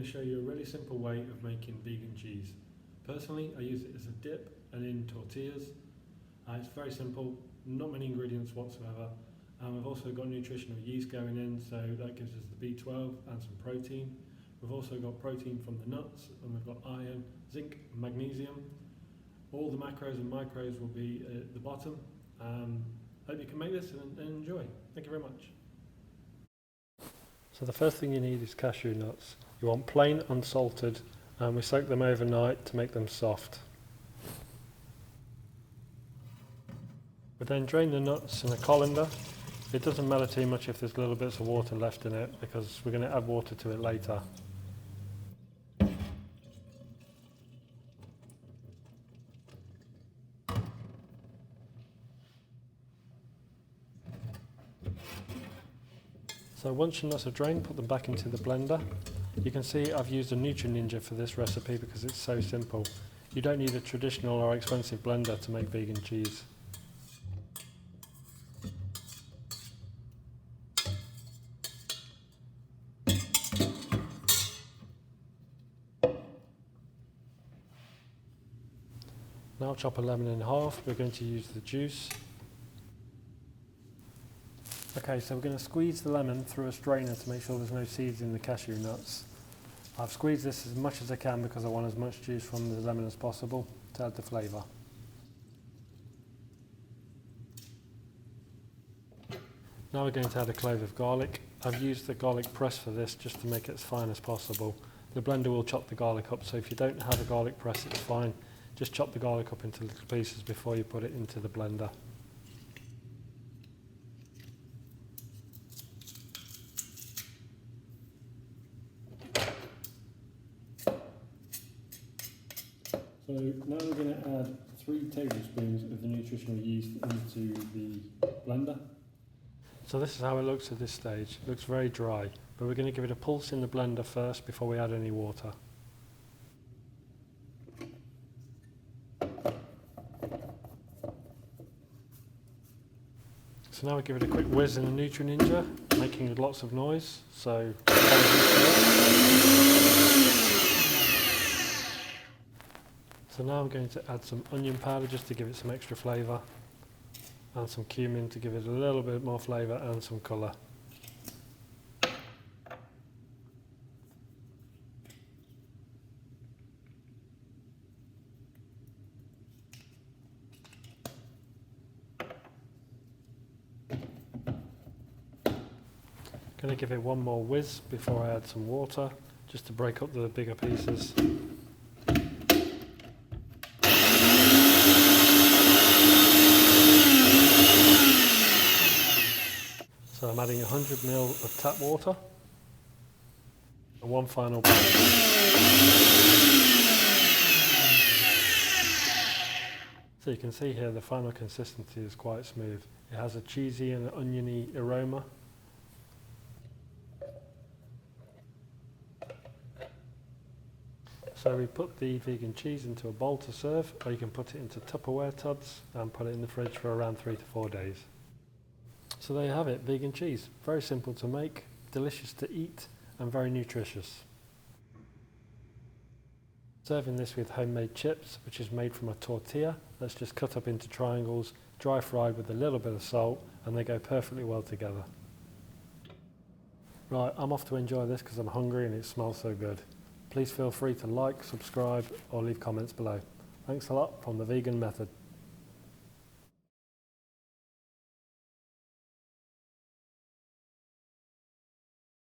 to show you a really simple way of making vegan cheese. Personally, I use it as a dip and in tortillas. It's very simple, not many ingredients whatsoever. We've also got nutritional yeast going in, so that gives us the B12 and some protein. We've also got protein from the nuts, and we've got iron, zinc, magnesium. All the macros and micros will be at the bottom. Hope you can make this and enjoy. Thank you very much. So the first thing you need is cashew nuts. You want plain unsalted, and we soak them overnight to make them soft. We then drain the nuts in a colander. It doesn't matter too much if there's little bits of water left in it, because we're going to add water to it later. So once your nuts are drained, put them back into the blender. You can see I've used a Nutrional for this recipe because it's so simple. You don't need a traditional or expensive blender to make vegan cheese. Now chop a lemon in half. We're going to use the juice. Okay, so we're going to squeeze the lemon through a strainer to make sure there's no seeds in the cashew nuts. I've squeezed this as much as I can because I want as much juice from the lemon as possible to add the flavour. Now we're going to add a clove of garlic. I've used the garlic press for this just to make it as fine as possible. The blender will chop the garlic up, so if you don't have a garlic press, it's fine. Just chop the garlic up into little pieces before you put it into the blender. So now we're going to add 3 tablespoons of the nutritional yeast into the blender. So this is how it looks at this stage. It looks very dry, but we're going to give it a pulse in the blender first before we add any water. So now we give it a quick whiz in the Nutrional, making lots of noise. So now I'm going to add some onion powder just to give it some extra flavour, and some cumin to give it a little bit more flavour and some colour. Going to give it one more whiz before I add some water, just to break up the bigger pieces. So I'm adding 100 ml of tap water and one final batch. So you can see here the final consistency is quite smooth. It has a cheesy and oniony aroma. So we put the vegan cheese into a bowl to serve, or you can put it into Tupperware tubs and put it in the fridge for around 3 to 4 days. So there you have it, vegan cheese. Very simple to make, delicious to eat, and very nutritious. Serving this with homemade chips, which is made from a tortilla that's just cut up into triangles, dry fried with a little bit of salt, and they go perfectly well together. Right, I'm off to enjoy this because I'm hungry and it smells so good. Please feel free to like, subscribe, or leave comments below. Thanks a lot from The Vegan Method.